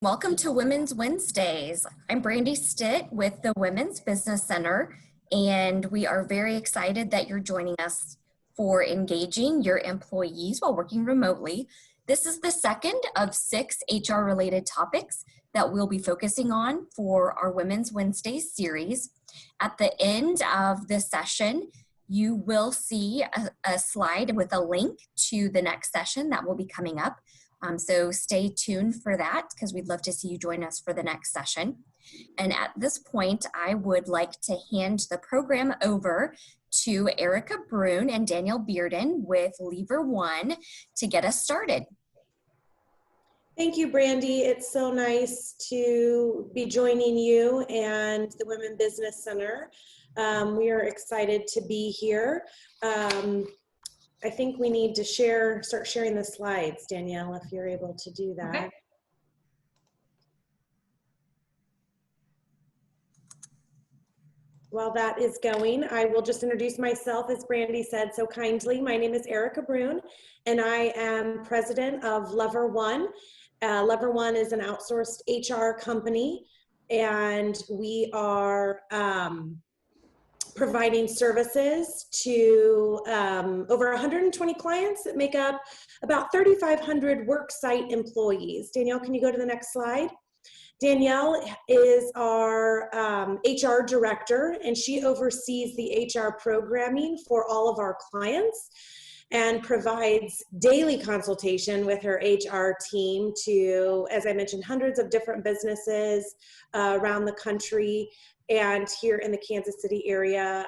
Welcome to Women's Wednesdays. I'm Brandy Stitt with the Women's Business Center, and we are very excited that you're joining us for engaging your employees while working remotely. This is the second of 6 HR-related topics that we'll be focusing on for our Women's Wednesdays series. At the end of this session, you will see a slide with a link to the next session that will be coming up. So stay tuned for that because we'd love to see you join us for the next session. And at this point, I would like to hand the program over to Erica Brune and Danielle Bearden with Lever1 to get us started. Thank you, Brandy. It's so nice to be joining you and the Women Business Center. We are excited to be here. I think we need to start sharing the slides, Danielle, if you're able to do that. Okay. While that is going, I will just introduce myself, as Brandy said so kindly. My name is Erica Brune, and I am president of Lever1. Lever1 is an outsourced HR company, and we are providing services to over 120 clients that make up about 3,500 worksite employees. Danielle, can you go to the next slide? Danielle is our HR director, and she oversees the HR programming for all of our clients and provides daily consultation with her HR team to, as I mentioned, hundreds of different businesses around the country and here in the Kansas City area,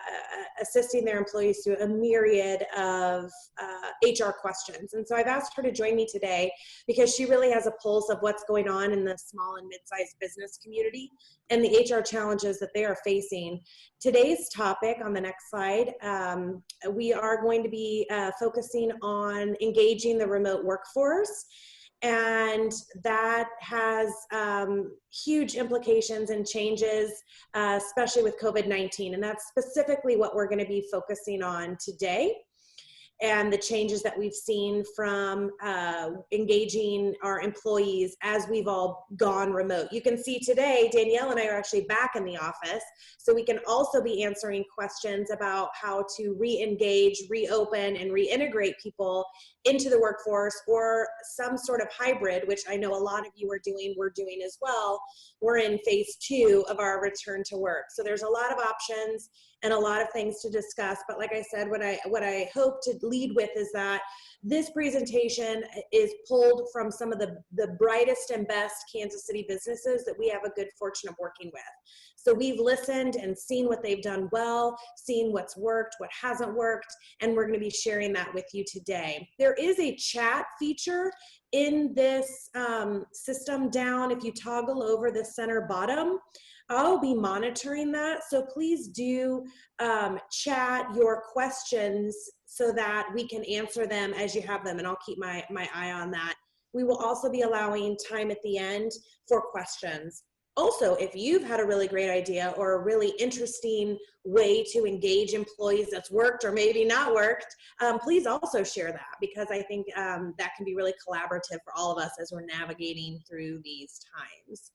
assisting their employees through a myriad of HR questions. And so I've asked her to join me today because she really has a pulse of what's going on in the small and mid-sized business community and the HR challenges that they are facing. Today's topic on the next slide, we are going to be focusing on engaging the remote workforce. And that has huge implications and changes, especially with COVID-19. And that's specifically what we're going to be focusing on today, and the changes that we've seen from engaging our employees as we've all gone remote. You can see today, Danielle and I are actually back in the office, so we can also be answering questions about how to re-engage, reopen, and reintegrate people into the workforce, or some sort of hybrid, which I know a lot of you are doing, we're doing as well. We're in phase 2 of our return to work. So there's a lot of options and a lot of things to discuss. But like I said, what I hope to lead with is that this presentation is pulled from some of the brightest and best Kansas City businesses that we have a good fortune of working with. So we've listened and seen what they've done well, seen what's worked, what hasn't worked, and we're going to be sharing that with you today. There is a chat feature in this system down. If you toggle over the center bottom, I'll be monitoring that. So please do chat your questions so that we can answer them as you have them, and I'll keep my eye on that. We will also be allowing time at the end for questions. Also, if you've had a really great idea or a really interesting way to engage employees that's worked or maybe not worked, please also share that, because I think that can be really collaborative for all of us as we're navigating through these times.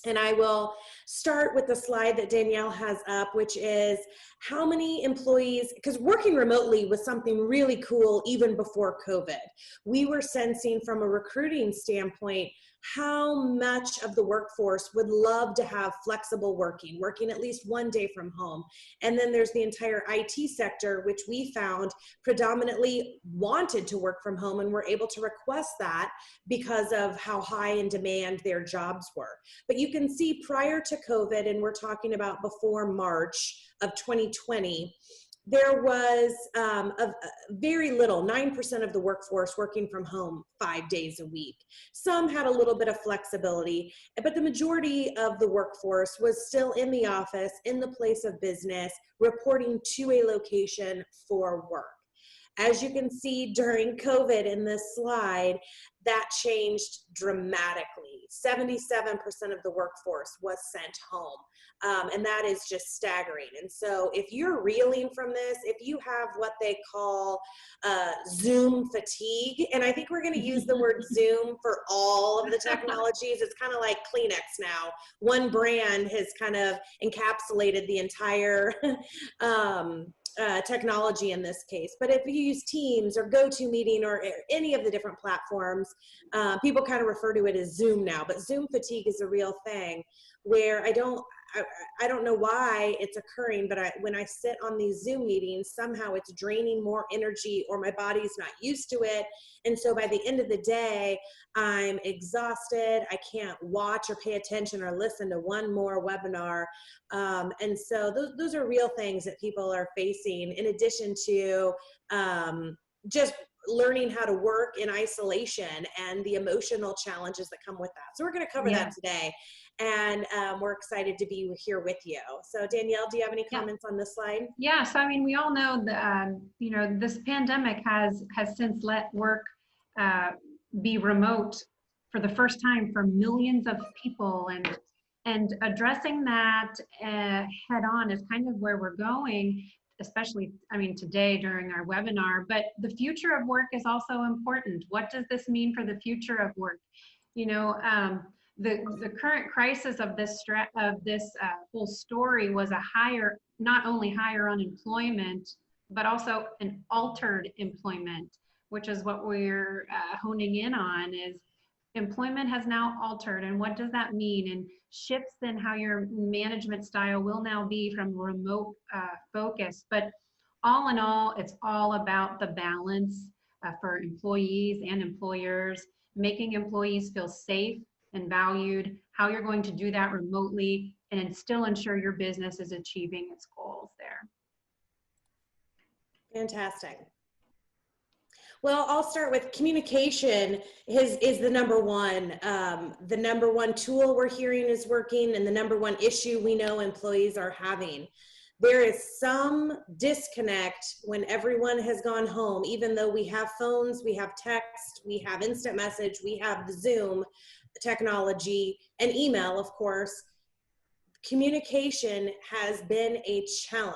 And I will start with the slide that Danielle has up, which is how many employees, because working remotely was something really cool even before COVID. We were sensing from a recruiting standpoint how much of the workforce would love to have flexible working at least one day from home. And then there's the entire IT sector, which we found predominantly wanted to work from home and were able to request that because of how high in demand their jobs were. But you can see prior to COVID, and we're talking about before March of 2020, there was a very little, 9% of the workforce working from home 5 days a week. Some had a little bit of flexibility, but the majority of the workforce was still in the office, in the place of business, reporting to a location for work. As you can see during COVID in this slide, that changed dramatically. 77% of the workforce was sent home. And that is just staggering. And so if you're reeling from this, if you have what they call Zoom fatigue, and I think we're going to use the word Zoom for all of the technologies. It's kind of like Kleenex now. One brand has kind of encapsulated the entire technology in this case. But if you use Teams or GoToMeeting or any of the different platforms, people kind of refer to it as Zoom now. But Zoom fatigue is a real thing where I don't know why it's occurring, but when I sit on these Zoom meetings, somehow it's draining more energy or my body's not used to it. And so by the end of the day, I'm exhausted. I can't watch or pay attention or listen to one more webinar. And so those are real things that people are facing, in addition to just learning how to work in isolation and the emotional challenges that come with that. So we're going to cover that today. And we're excited to be here with you. So Danielle, do you have any comments on this slide? Yeah, so I mean, we all know that, you know, this pandemic has since let work be remote for the first time for millions of people, and addressing that head on is kind of where we're going, especially, I mean, today during our webinar. But the future of work is also important. What does this mean for the future of work? You know, the current crisis of this whole story was a not only higher unemployment, but also an altered employment, which is what we're honing in on. Is employment has now altered, and what does that mean? And shifts in how your management style will now be from remote focus. But all in all, it's all about the balance for employees and employers, making employees feel safe and valued, how you're going to do that remotely, and still ensure your business is achieving its goals there. Fantastic. Well, I'll start with communication is the number one. The number one tool we're hearing is working, and the number one issue we know employees are having. There is some disconnect when everyone has gone home, even though we have phones, we have text, we have instant message, we have the Zoom technology, and email, of course. Communication has been a challenge.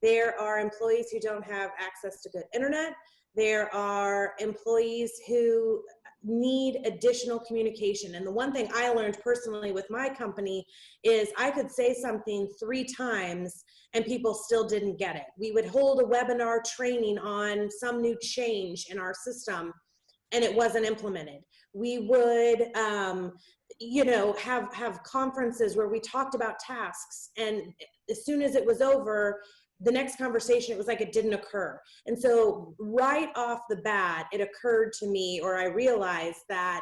There are employees who don't have access to good internet. There are employees who need additional communication. And the one thing I learned personally with my company is I could say something 3 times and people still didn't get it. We would hold a webinar training on some new change in our system and it wasn't implemented. We would, you know, have conferences where we talked about tasks, and as soon as it was over, the next conversation, it was like it didn't occur. And so right off the bat, it occurred to me, or I realized that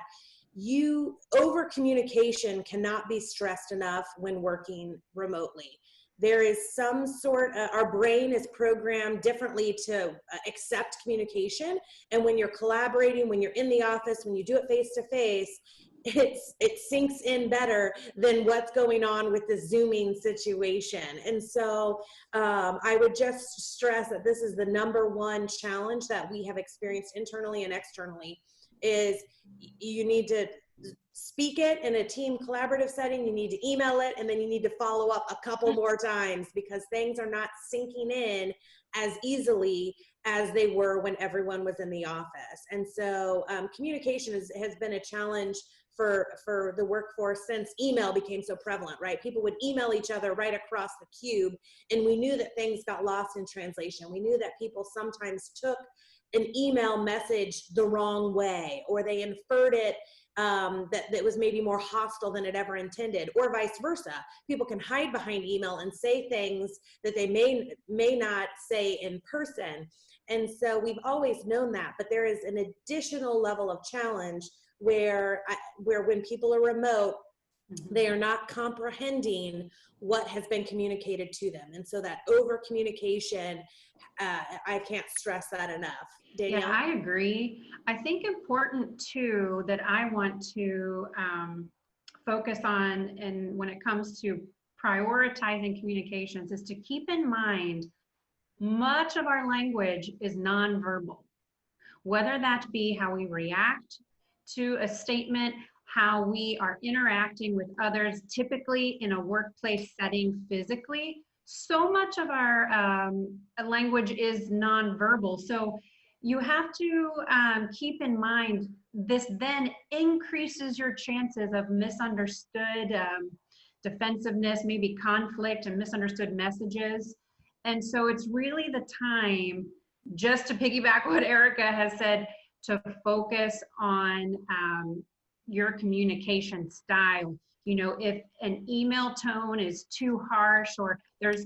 over communication cannot be stressed enough when working remotely. There is some sort of, our brain is programmed differently to accept communication. And when you're collaborating, when you're in the office, when you do it face to face, it sinks in better than what's going on with the Zooming situation. And so I would just stress that this is the number one challenge that we have experienced internally and externally, is you need to speak it in a team collaborative setting, you need to email it, and then you need to follow up a couple more times, because things are not sinking in as easily as they were when everyone was in the office. And so communication has been a challenge for the workforce since email became so prevalent, right? People would email each other right across the cube, and we knew that things got lost in translation. We knew that people sometimes took an email message the wrong way, or they inferred it that was maybe more hostile than it ever intended, or vice versa. People can hide behind email and say things that they may not say in person. And so we've always known that, but there is an additional level of challenge where when people are remote, they are not comprehending what has been communicated to them. And so that over communication, I can't stress that enough. Danielle? Yeah, I agree. I think important too that I want to focus on, and when it comes to prioritizing communications, is to keep in mind much of our language is nonverbal, whether that be how we react to a statement. how we are interacting with others, typically in a workplace setting physically. So much of our language is nonverbal. So you have to keep in mind this then increases your chances of misunderstood defensiveness, maybe conflict and misunderstood messages. And so it's really the time, just to piggyback what Erica has said, to focus on your communication style. You know, if an email tone is too harsh, or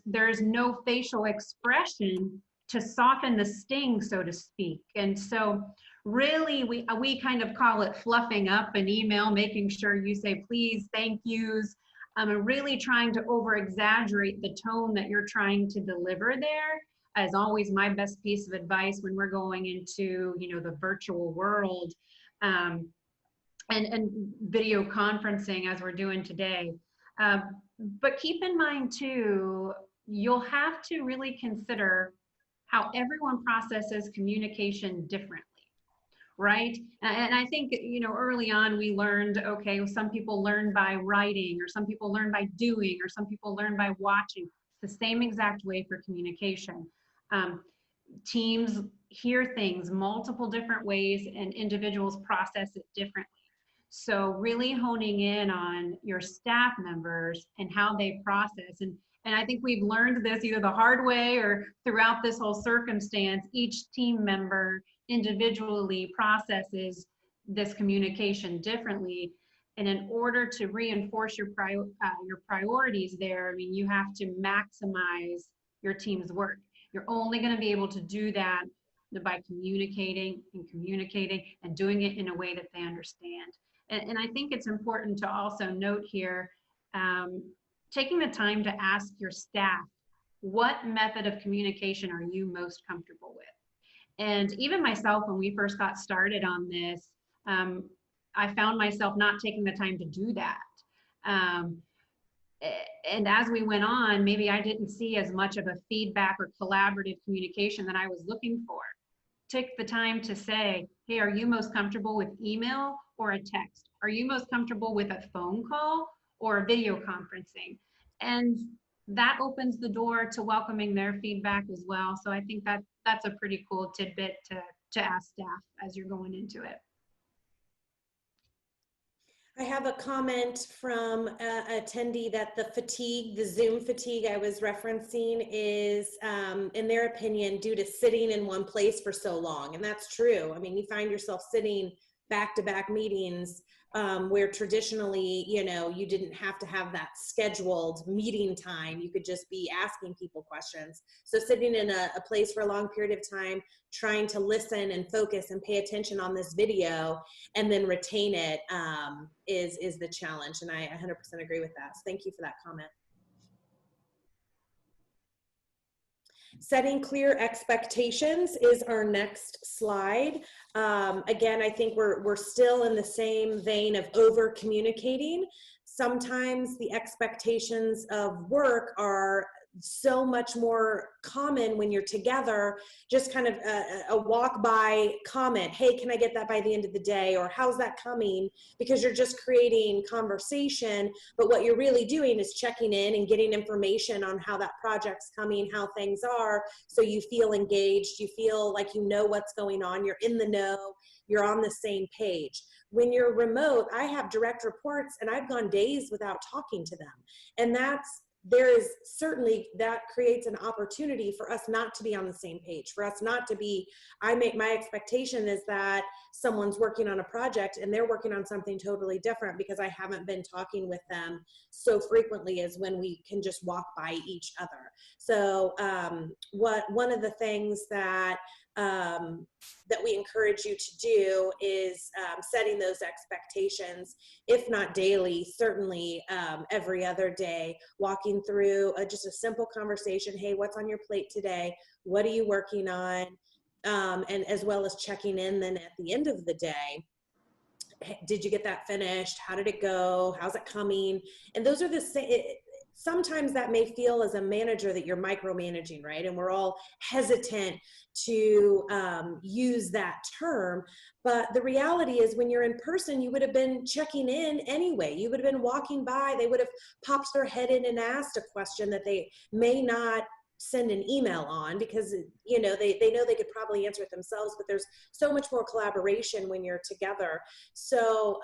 there's no facial expression to soften the sting, so to speak. And so really we kind of call it fluffing up an email, making sure you say please, thank yous, and really trying to over exaggerate the tone that you're trying to deliver there. As always, my best piece of advice when we're going into, you know, the virtual world, and video conferencing as we're doing today. But keep in mind too, you'll have to really consider how everyone processes communication differently, right? And I think, you know, early on we learned, okay, some people learn by writing, or some people learn by doing, or some people learn by watching. It's the same exact way for communication. Teams hear things multiple different ways, and individuals process it differently. So really honing in on your staff members and how they process. And I think we've learned this either the hard way or throughout this whole circumstance. Each team member individually processes this communication differently. And in order to reinforce your priorities there, I mean, you have to maximize your team's work. You're only going to be able to do that by communicating and doing it in a way that they understand. And I think it's important to also note here, taking the time to ask your staff, what method of communication are you most comfortable with? And even myself, when we first got started on this, I found myself not taking the time to do that. And as we went on, maybe I didn't see as much of a feedback or collaborative communication that I was looking for. Take the time to say, hey, are you most comfortable with email or a text? Are you most comfortable with a phone call or a video conferencing? And that opens the door to welcoming their feedback as well. So I think that that's a pretty cool tidbit to ask staff as you're going into it. I have a comment from an attendee that the Zoom fatigue I was referencing is, in their opinion, due to sitting in one place for so long. And that's true. I mean, you find yourself sitting back-to-back meetings where traditionally, you know, you didn't have to have that scheduled meeting time. You could just be asking people questions. So sitting in a place for a long period of time, trying to listen and focus and pay attention on this video and then retain it is the challenge. And I 100% agree with that. So thank you for that comment. Setting clear expectations is our next slide. Again, I think we're still in the same vein of over communicating. Sometimes the expectations of work are so much more common when you're together, just kind of a walk by comment. Hey, can I get that by the end of the day? Or how's that coming? Because you're just creating conversation, but what you're really doing is checking in and getting information on how that project's coming, how things are, so you feel engaged, you feel like you know what's going on, you're in the know, you're on the same page. When you're remote, I have direct reports and I've gone days without talking to them. And there is certainly, that creates an opportunity for us not to be on the same page, for us not to be, my expectation is that someone's working on a project and they're working on something totally different because I haven't been talking with them so frequently as when we can just walk by each other. So one of the things that we encourage you to do is setting those expectations, if not daily, certainly every other day, walking through just a simple conversation. Hey, what's on your plate today? What are you working on? And as well as checking in then at the end of the day. Did you get that finished? How did it go? How's it coming? And those are the sometimes that may feel as a manager that you're micromanaging, right? And we're all hesitant to use that term. But the reality is when you're in person, you would have been checking in anyway. You would have been walking by. They would have popped their head in and asked a question that they may not send an email on, because you know they know they could probably answer it themselves, but there's so much more collaboration when you're together. So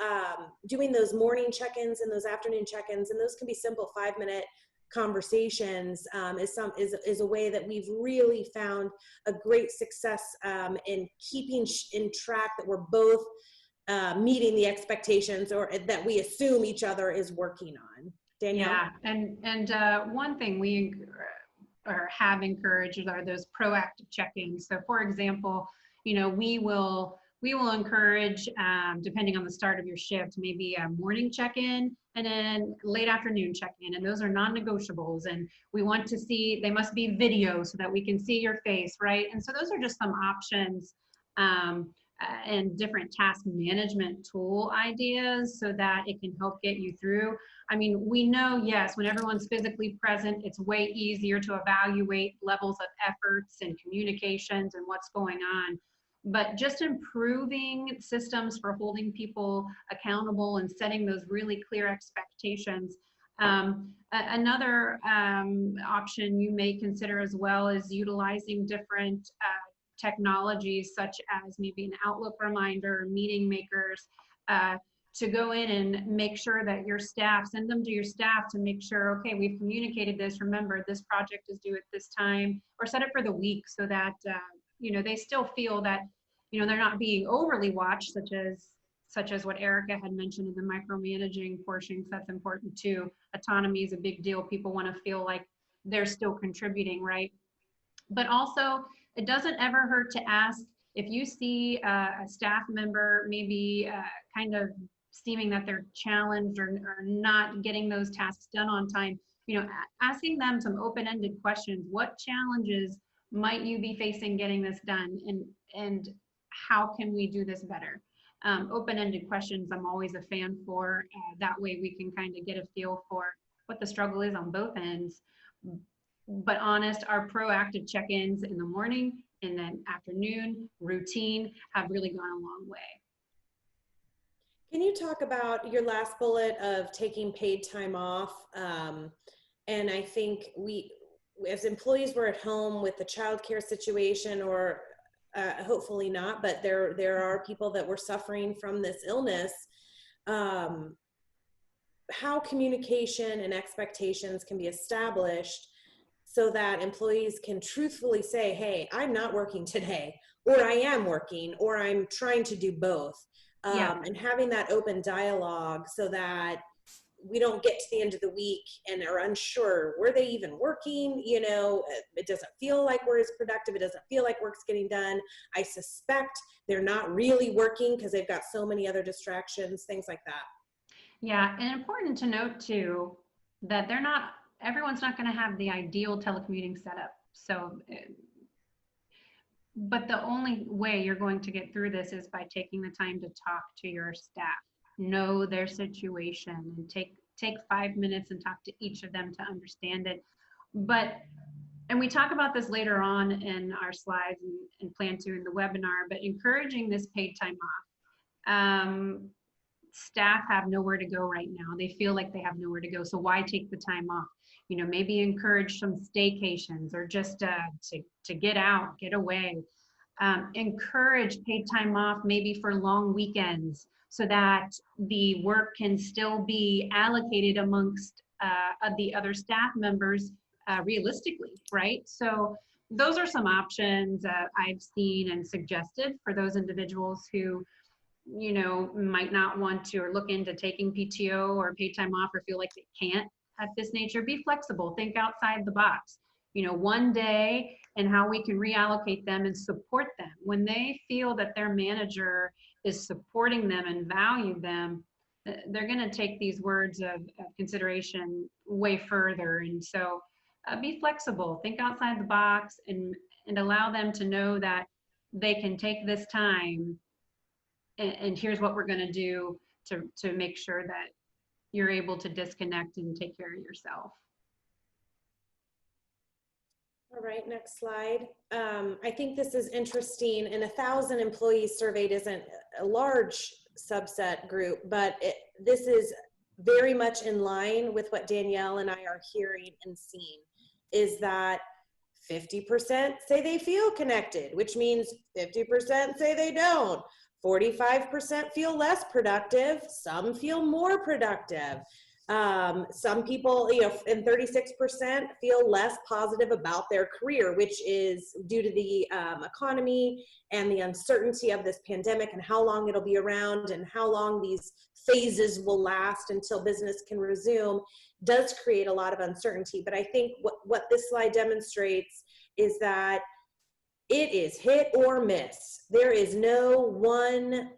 doing those morning check-ins and those afternoon check-ins, and those can be simple 5-minute conversations, is a way that we've really found a great success in keeping in track that we're both meeting the expectations, or that we assume each other is working on. Danielle? Yeah, and one thing we or have encouraged are those proactive check-ins. So for example, you know, we will encourage, depending on the start of your shift, maybe a morning check-in and then late afternoon check-in, and those are non-negotiables. And we want to see, they must be video so that we can see your face, right? And so those are just some options and different task management tool ideas so that it can help get you through. I mean, we know, yes, when everyone's physically present, it's way easier to evaluate levels of efforts and communications and what's going on. But just improving systems for holding people accountable and setting those really clear expectations. Another option you may consider as well is utilizing different technologies, such as maybe an Outlook reminder, meeting makers, to go in and make sure that your staff, send them to your staff to make sure, okay, we've communicated this, remember this project is due at this time, or set it for the week so that, you know, they still feel that, you know, they're not being overly watched, such as what Erica had mentioned in the micromanaging portion, because that's important too. Autonomy is a big deal. People want to feel like they're still contributing, right? But also, it doesn't ever hurt to ask if you see a staff member maybe kind of seeming that they're challenged or not getting those tasks done on time, you know, asking them some open-ended questions. What challenges might you be facing getting this done, and how can we do this better? Open-ended questions I'm always a fan for. That way we can kind of get a feel for what the struggle is on both ends. But honest, our proactive check-ins in the morning and then afternoon routine have really gone a long way. Can you talk about your last bullet of taking paid time off? And I think we, as employees, were at home with the childcare situation, or hopefully not, but there are people that were suffering from this illness. How communication and expectations can be established so that employees can truthfully say, hey, I'm not working today, or I am working, or I'm trying to do both. And having that open dialogue so that we don't get to the end of the week and are unsure, were they even working? You know, it doesn't feel like we're as productive. It doesn't feel like work's getting done. I suspect they're not really working because they've got so many other distractions, things like that. Yeah, and important to note too, that everyone's not going to have the ideal telecommuting setup. So, but the only way you're going to get through this is by taking the time to talk to your staff, know their situation, and take 5 minutes and talk to each of them to understand it. And we talk about this later on in our slides and plan to in the webinar, but encouraging this paid time off. Staff have nowhere to go right now. They feel like they have nowhere to go. So why take the time off? You know, maybe encourage some staycations, or just to get out, get away. Encourage paid time off, maybe for long weekends, so that the work can still be allocated amongst the other staff members realistically, right? So those are some options I've seen and suggested for those individuals who, you know, might not want to or look into taking PTO or paid time off, or feel like they can't at this nature. Be flexible, think outside the box. You know, one day and how we can reallocate them and support them. When they feel that their manager is supporting them and value them, they're going to take these words of consideration way further. And so be flexible, think outside the box, and allow them to know that they can take this time, and here's what we're going to do to make sure that you're able to disconnect and take care of yourself. All right, next slide. I think this is interesting, and 1,000 employees surveyed isn't a large subset group, but this is very much in line with what Danielle and I are hearing and seeing, is that 50% say they feel connected, which means 50% say they don't. 45% feel less productive. Some feel more productive. Some people, and 36% feel less positive about their career, which is due to the economy and the uncertainty of this pandemic and how long it'll be around and how long these phases will last until business can resume, does create a lot of uncertainty. But I think what this slide demonstrates is that it is hit or miss. There is no one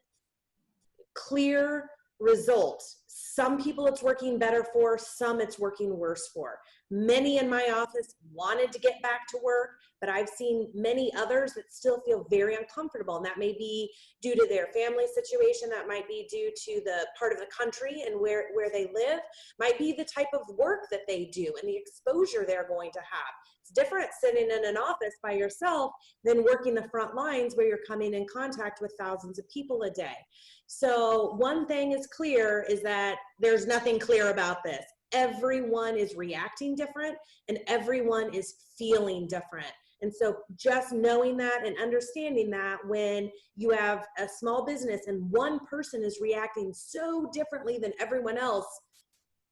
clear result. Some people it's working better for, some it's working worse for. Many in my office wanted to get back to work, but I've seen many others that still feel very uncomfortable. And that may be due to their family situation, that might be due to the part of the country and where they live, might be the type of work that they do and the exposure they're going to have. It's different sitting in an office by yourself than working the front lines where you're coming in contact with thousands of people a day. So one thing is clear is that there's nothing clear about this. Everyone is reacting different and everyone is feeling different. And so just knowing that and understanding that when you have a small business and one person is reacting so differently than everyone else,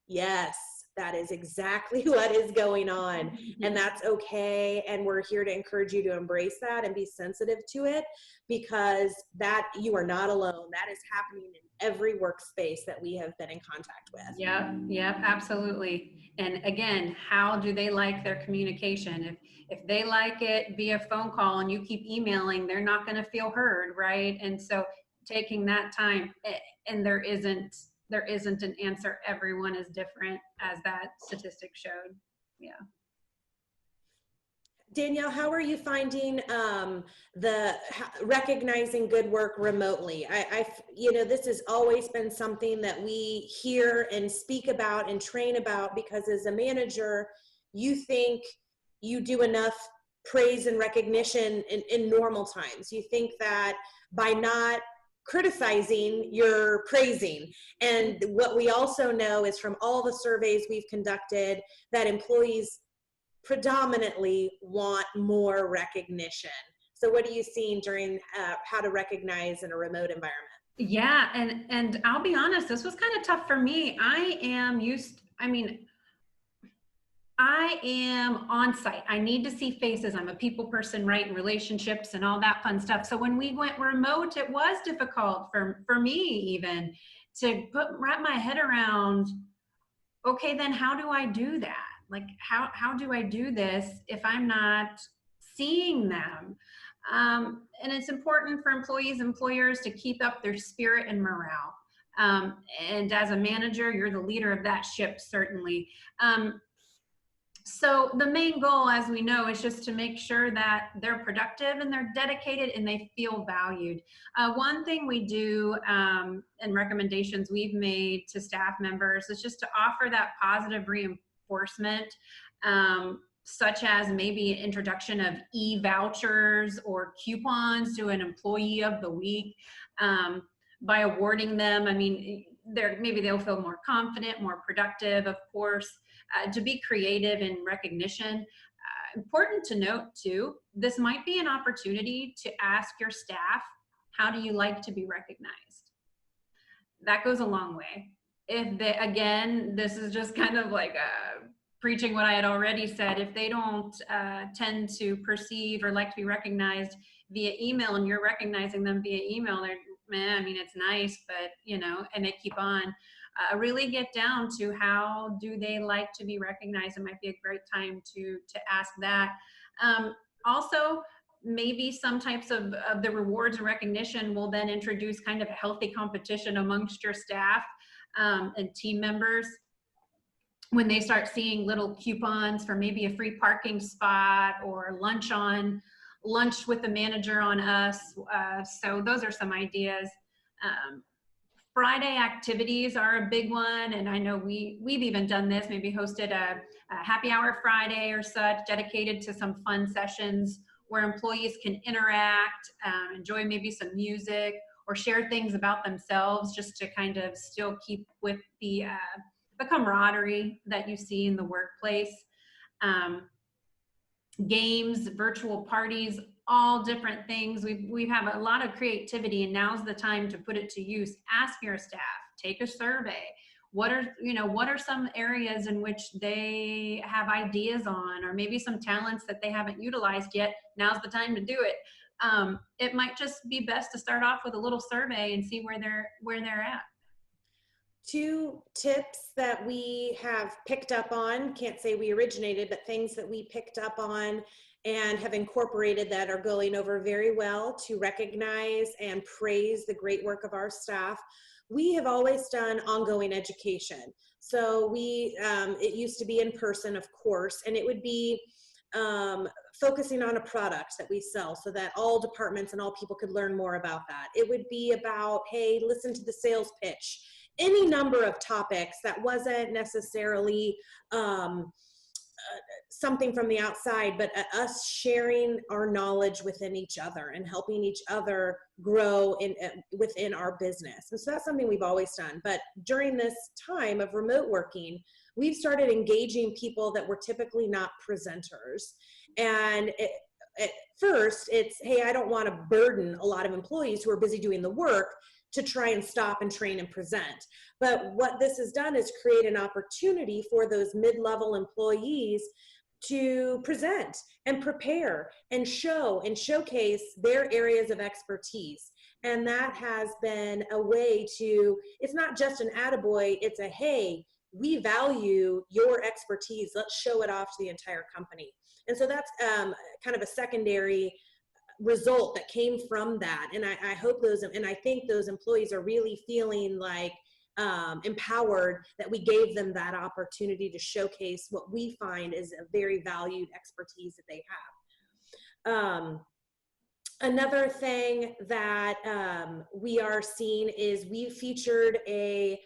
yes, that is exactly what is going on, and that's okay. And we're here to encourage you to embrace that and be sensitive to it, because that you are not alone. That is happening in every workspace that we have been in contact with. Yep, absolutely. And again, how do they like their communication? If they like it via phone call and you keep emailing, they're not going to feel heard, right? And so taking that time, and there isn't an answer. Everyone is different, as that statistic showed. Yeah. Danielle, how are you finding recognizing good work remotely? This has always been something that we hear and speak about and train about, because as a manager, you think you do enough praise and recognition in normal times. You think that by not criticizing, you're praising. And what we also know is from all the surveys we've conducted that employees predominantly want more recognition. So what are you seeing during how to recognize in a remote environment? Yeah, and I'll be honest, this was kind of tough for me. I am on site. I need to see faces. I'm a people person, right? And relationships and all that fun stuff. So when we went remote, it was difficult for me even to wrap my head around, okay, then how do I do that? Like, how do I do this if I'm not seeing them? And it's important for employees, employers to keep up their spirit and morale. And as a manager, you're the leader of that ship, certainly. So the main goal, as we know, is just to make sure that they're productive and they're dedicated and they feel valued. One thing we do and recommendations we've made to staff members is just to offer that positive reinforcement, such as maybe introduction of e-vouchers or coupons to an employee of the week. By awarding them, maybe they'll feel more confident, more productive, of course. To be creative in recognition. Important to note too, this might be an opportunity to ask your staff, how do you like to be recognized? That goes a long way. If they, again, this is just kind of like preaching what I had already said. If they don't tend to perceive or like to be recognized via email, and you're recognizing them via email, they're, it's nice, but and they keep on. Really get down to how do they like to be recognized. It might be a great time to ask that. Also, maybe some types of the rewards and recognition will then introduce kind of a healthy competition amongst your staff and team members when they start seeing little coupons for maybe a free parking spot or lunch with the manager on us. So those are some ideas. Friday activities are a big one, and I know we've even done this, maybe hosted a happy hour Friday or such, dedicated to some fun sessions where employees can interact, enjoy maybe some music, or share things about themselves, just to kind of still keep with the camaraderie that you see in the workplace. Games, virtual parties, all different things. We have a lot of creativity, and now's the time to put it to use. Ask your staff, take a survey. What are some areas in which they have ideas on, or maybe some talents that they haven't utilized yet? Now's the time to do it. It might just be best to start off with a little survey and see where they're at. 2 tips that we have picked up on, can't say we originated, but things that we picked up on and have incorporated that are going over very well to recognize and praise the great work of our staff. We have always done ongoing education. So it used to be in person, of course, and it would be focusing on a product that we sell so that all departments and all people could learn more about that. It would be about, hey, listen to the sales pitch. Any number of topics that wasn't necessarily something from the outside, but us sharing our knowledge within each other and helping each other grow within our business. And so that's something we've always done. But during this time of remote working, we've started engaging people that were typically not presenters. And at first it's, hey, I don't want to burden a lot of employees who are busy doing the work to try and stop and train and present. But what this has done is create an opportunity for those mid-level employees to present and prepare and show and showcase their areas of expertise. And that has been a way to, it's not just an attaboy, it's a, hey, we value your expertise, let's show it off to the entire company. And so that's kind of a secondary result that came from that. And I hope and I think those employees are really feeling like empowered that we gave them that opportunity to showcase what we find is a very valued expertise that they have. Another thing that we are seeing is we featured a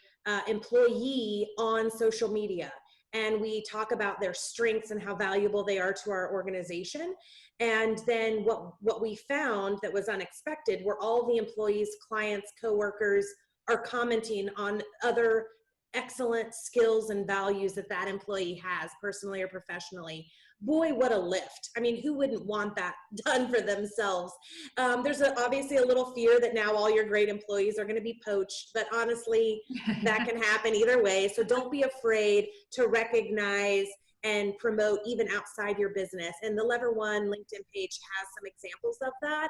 employee on social media, and we talk about their strengths and how valuable they are to our organization. And then what we found that was unexpected were all the employees, clients, coworkers are commenting on other excellent skills and values that that employee has personally or professionally. Boy, what a lift. I mean, who wouldn't want that done for themselves? There's obviously a little fear that now all your great employees are going to be poached, but honestly, that can happen either way. So don't be afraid to recognize and promote even outside your business. And the Lever1 LinkedIn page has some examples of that.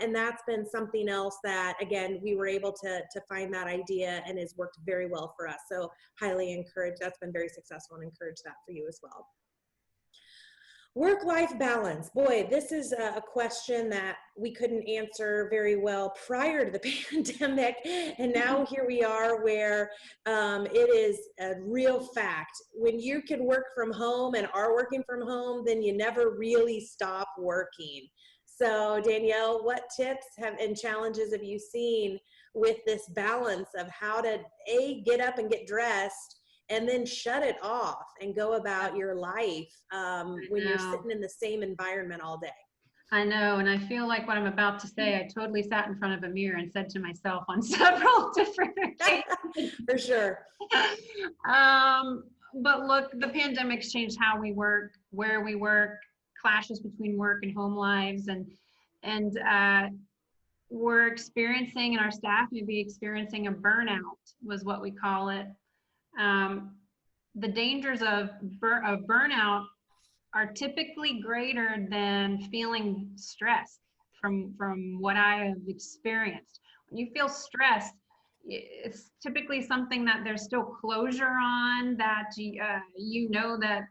And that's been something else that, again, we were able to find that idea and has worked very well for us. So highly encourage, that's been very successful, and encourage that for you as well. Work-life balance. Boy, this is a question that we couldn't answer very well prior to the pandemic. And now here we are where it is a real fact. When you can work from home and are working from home, then you never really stop working. So Danielle, what tips and challenges have you seen with this balance of how to get up and get dressed and then shut it off and go about your life when you're sitting in the same environment all day? I know, and I feel like what I'm about to say, I totally sat in front of a mirror and said to myself on several different occasions. For sure. But look, the pandemic's changed how we work, where we work, clashes between work and home lives, and we're experiencing, and our staff may be experiencing, a burnout, was what we call it. The dangers of burnout are typically greater than feeling stressed from what I have experienced. When you feel stressed, it's typically something that there's still closure on, that you know that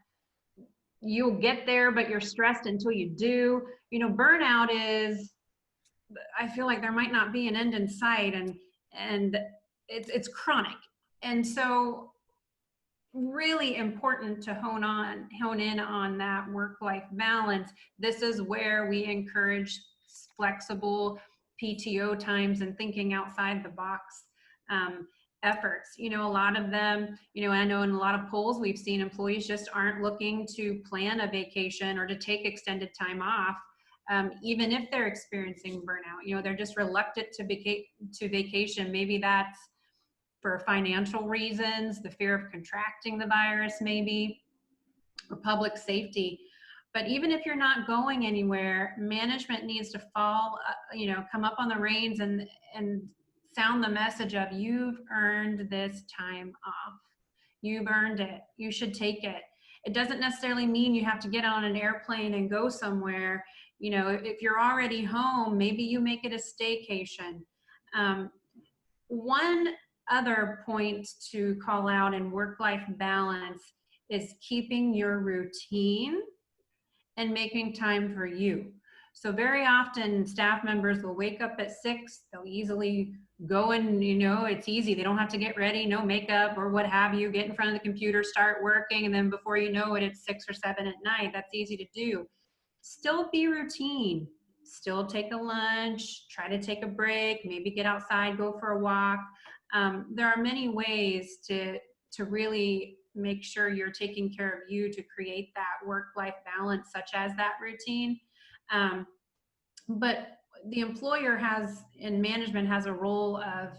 you'll get there, but you're stressed until you do. You know, burnout is, I feel like there might not be an end in sight, and it's chronic. And so really important to hone in on that work-life balance. This is where we encourage flexible PTO times and thinking outside the box. efforts. You know, a lot of them, you know, I know in a lot of polls we've seen employees just aren't looking to plan a vacation or to take extended time off, even if they're experiencing burnout. You know, they're just reluctant to vacation. Maybe that's for financial reasons, the fear of contracting the virus maybe, or public safety. But even if you're not going anywhere, management needs to you know, come up on the reins and sound the message of, you've earned this time off. You've earned it. You should take it. It doesn't necessarily mean you have to get on an airplane and go somewhere. You know, if you're already home, maybe you make it a staycation. One other point to call out in work-life balance is keeping your routine and making time for you. So very often staff members will wake up at 6, they'll easily go and, you know, it's easy. They don't have to get ready, no makeup or what have you, get in front of the computer, start working, and then before you know it, it's 6 or 7 at night. That's easy to do. Still be routine, still take a lunch, try to take a break, maybe get outside, go for a walk. There are many ways to really make sure you're taking care of you to create that work-life balance, such as that routine. But the employer and management has a role of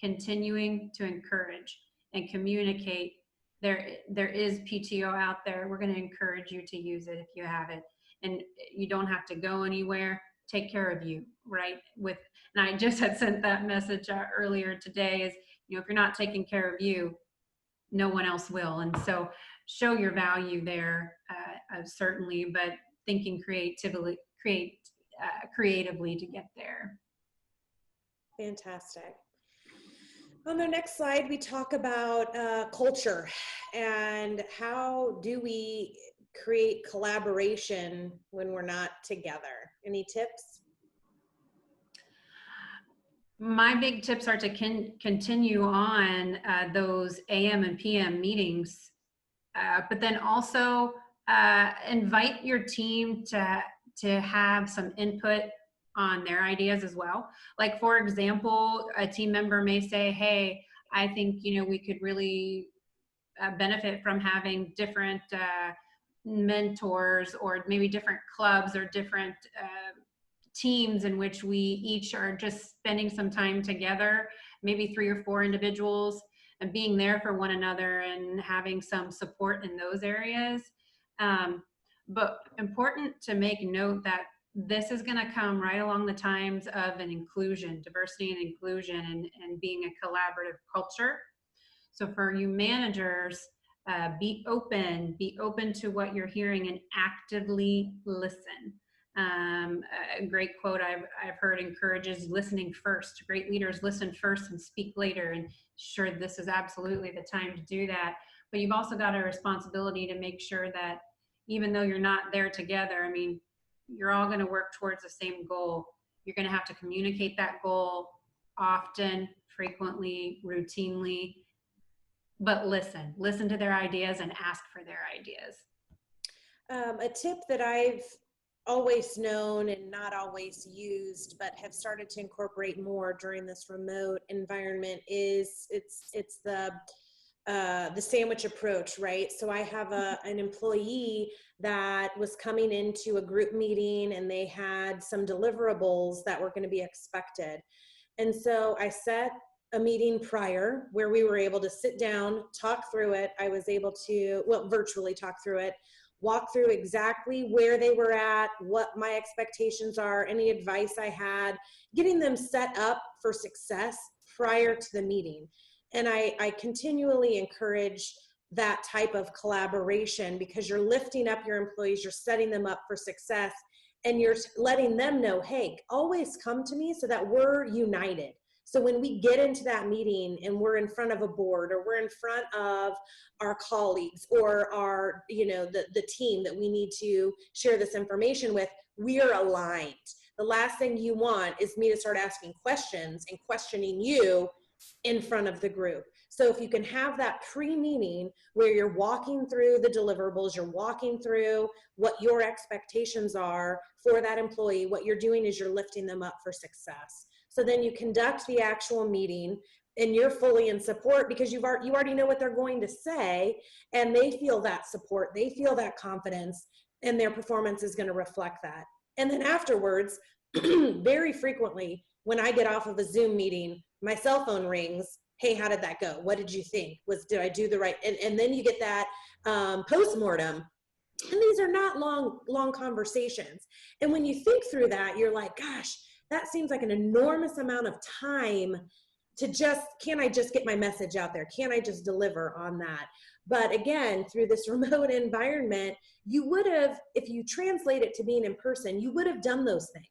continuing to encourage and communicate. There is PTO out there. We're going to encourage you to use it if you have it, and you don't have to go anywhere. Take care of you, right? And I just had sent that message earlier today. Is, you know, if you're not taking care of you, no one else will. And so show your value there, certainly, but thinking creatively to get there. Fantastic. On the next slide, we talk about culture and how do we create collaboration when we're not together. Any tips? My big tips are to continue on those AM and PM meetings, but then also invite your team to have some input on their ideas as well. Like, for example, a team member may say, hey, I think, you know, we could really benefit from having different mentors, or maybe different clubs or different teams in which we each are just spending some time together, maybe 3 or 4 individuals, and being there for one another and having some support in those areas. But important to make note that this is going to come right along the times of an inclusion, diversity and inclusion, and being a collaborative culture. So for you managers, be open to what you're hearing and actively listen. A great quote I've heard encourages listening first. Great leaders listen first and speak later, and sure, this is absolutely the time to do that. But you've also got a responsibility to make sure that even though you're not there together, I mean, you're all going to work towards the same goal. You're going to have to communicate that goal often, frequently, routinely, but listen to their ideas and ask for their ideas. A tip that I've always known and not always used, but have started to incorporate more during this remote environment is it's the sandwich approach, right? So I have an employee that was coming into a group meeting and they had some deliverables that were going to be expected. And so I set a meeting prior where we were able to sit down, talk through it. I was able to, virtually talk through it, walk through exactly where they were at, what my expectations are, any advice I had, getting them set up for success prior to the meeting. And I continually encourage that type of collaboration, because you're lifting up your employees, you're setting them up for success, and you're letting them know, hey, always come to me so that we're united. So when we get into that meeting and we're in front of a board, or we're in front of our colleagues, or our, the team that we need to share this information with, we are aligned. The last thing you want is me to start asking questions and questioning you in front of the group. So if you can have that pre-meeting where you're walking through the deliverables, you're walking through what your expectations are for that employee, what you're doing is you're lifting them up for success. So then you conduct the actual meeting, and you're fully in support because you already know what they're going to say, and they feel that support, they feel that confidence, and their performance is going to reflect that. And then afterwards, very frequently, when I get off of a Zoom meeting, my cell phone rings. Hey, how did that go? What did you think? Did I do the right? And then you get that postmortem. And these are not long conversations. And when you think through that, you're like, gosh, that seems like an enormous amount of time to can I just get my message out there? Can I just deliver on that? But again, through this remote environment, you would have, if you translate it to being in person, you would have done those things.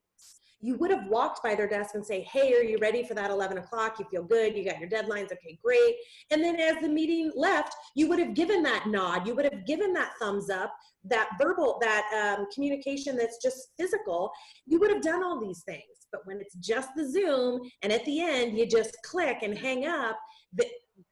You would have walked by their desk and say, hey, are you ready for that 11 o'clock? You feel good? You got your deadlines? Okay, great. And then as the meeting left, you would have given that nod. You would have given that thumbs up, that verbal, that communication that's just physical. You would have done all these things. But when it's just the Zoom and at the end you just click and hang up,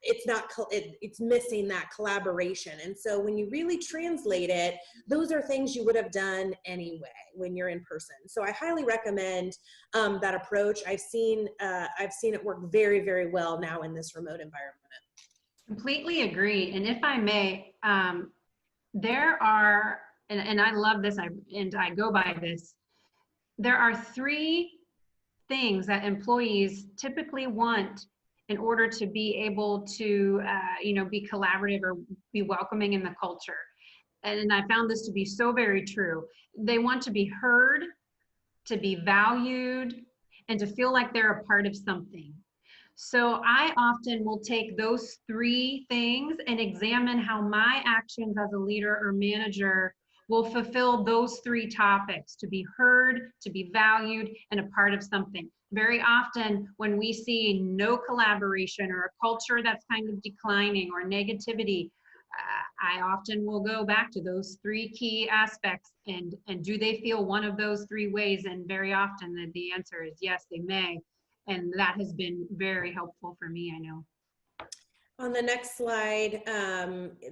it's missing that collaboration. And so when you really translate it, those are things you would have done anyway when you're in person. So I highly recommend that approach. I've seen it work very, very well now in this remote environment. Completely agree. And if I may, there are, and I love this, and I go by this, there are 3 things that employees typically want in order to be able to, be collaborative or be welcoming in the culture. And I found this to be so very true. They want to be heard, to be valued, and to feel like they're a part of something. So I often will take those 3 things and examine how my actions as a leader or manager will fulfill those 3 topics: to be heard, to be valued, and a part of something. Very often when we see no collaboration or a culture that's kind of declining or negativity, I often will go back to those 3 key aspects and do they feel one of those 3 ways? And very often the answer is yes, they may. And that has been very helpful for me, I know. On the next slide,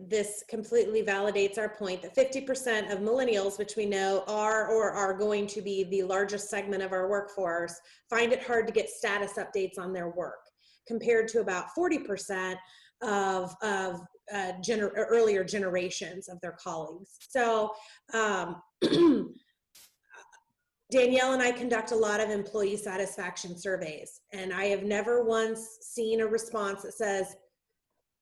this completely validates our point that 50% of millennials, which we know are going to be the largest segment of our workforce, find it hard to get status updates on their work, compared to about 40% of earlier generations of their colleagues. So Danielle and I conduct a lot of employee satisfaction surveys, and I have never once seen a response that says,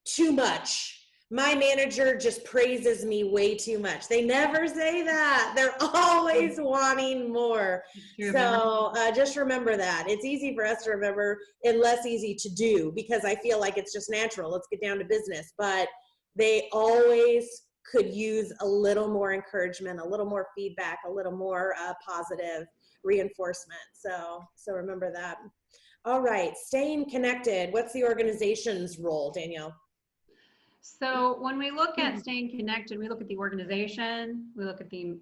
too much. My manager just praises me way too much. They never say that. They're always wanting more. So just remember that. It's easy for us to remember and less easy to do because I feel like it's just natural. Let's get down to business. But they always could use a little more encouragement, a little more feedback, a little more positive reinforcement. So remember that. All right, staying connected. What's the organization's role, Danielle? So when we look at staying connected, we look at the organization, we look at the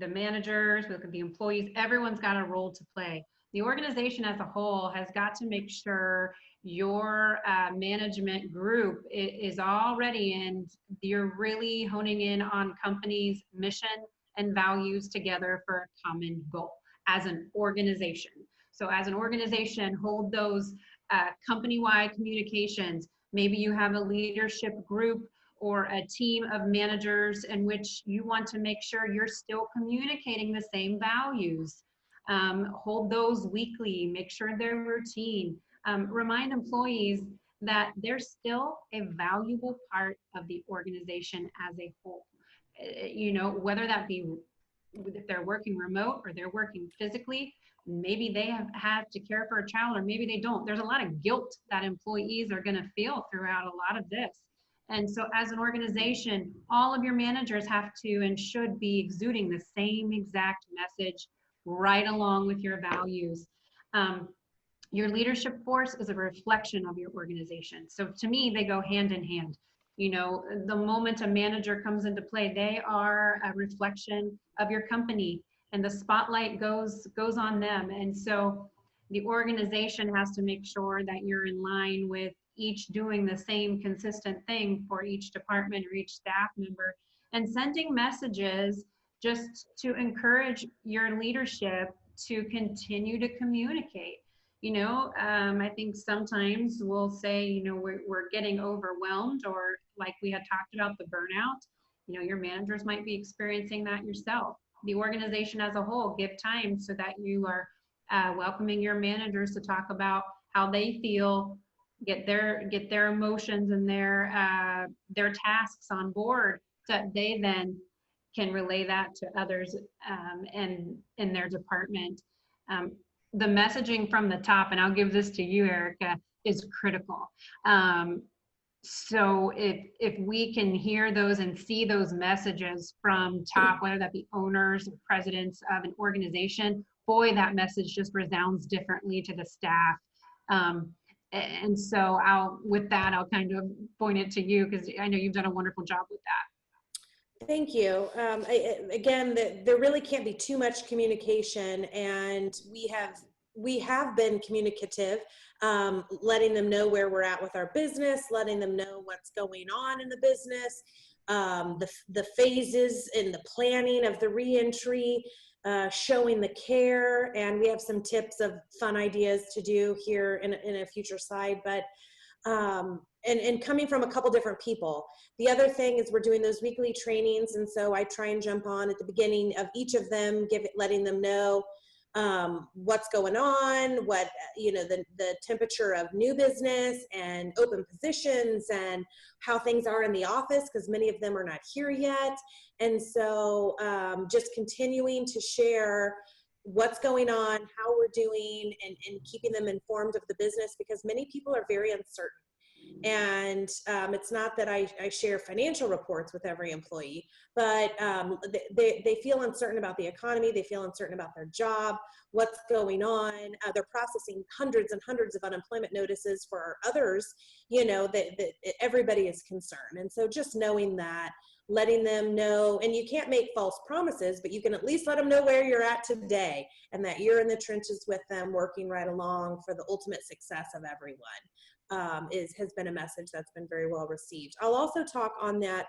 managers, we look at the employees. Everyone's got a role to play. The organization as a whole has got to make sure your management group is all ready and you're really honing in on company's mission and values together for a common goal as an organization. So as an organization, hold those company-wide communications. Maybe you have a leadership group or a team of managers in which you want to make sure you're still communicating the same values. Hold those weekly, make sure they're routine. Remind employees that they're still a valuable part of the organization as a whole. Whether that be if they're working remote or they're working physically, maybe they have to care for a child or maybe they don't. There's a lot of guilt that employees are going to feel throughout a lot of this. And so as an organization, all of your managers have to and should be exuding the same exact message right along with your values. Your leadership force is a reflection of your organization. So to me, they go hand in hand. The moment a manager comes into play, they are a reflection of your company and the spotlight goes on them. And so the organization has to make sure that you're in line with each doing the same consistent thing for each department or each staff member and sending messages just to encourage your leadership to continue to communicate. I think sometimes we'll say, we're getting overwhelmed, or like we had talked about the burnout, your managers might be experiencing that yourself. The organization as a whole, give time so that you are welcoming your managers to talk about how they feel, get their emotions and their tasks on board, so that they then can relay that to others and in their department. The messaging from the top, and I'll give this to you, Erica, is critical. So if we can hear those and see those messages from top, whether that be owners or presidents of an organization, boy, that message just resounds differently to the staff. And so with that, I'll kind of point it to you, because I know you've done a wonderful job with that. Thank you. Again, there really can't be too much communication, and we have been communicative, letting them know where we're at with our business, letting them know what's going on in the business, the phases in the planning of the reentry, showing the care, and we have some tips of fun ideas to do here in a future slide, but and coming from a couple different people. The other thing is we're doing those weekly trainings, and so I try and jump on at the beginning of each of them, letting them know what's going on, what, the temperature of new business and open positions, and how things are in the office, because many of them are not here yet. And so just continuing to share what's going on, how we're doing, and keeping them informed of the business, because many people are very uncertain. And it's not that I share financial reports with every employee, but they feel uncertain about the economy. They feel uncertain about their job, what's going on. They're processing hundreds and hundreds of unemployment notices for others, that everybody is concerned. And so just knowing that, letting them know, and you can't make false promises, but you can at least let them know where you're at today, and that you're in the trenches with them, working right along for the ultimate success of everyone. Has been a message that's been very well received. I'll also talk on that,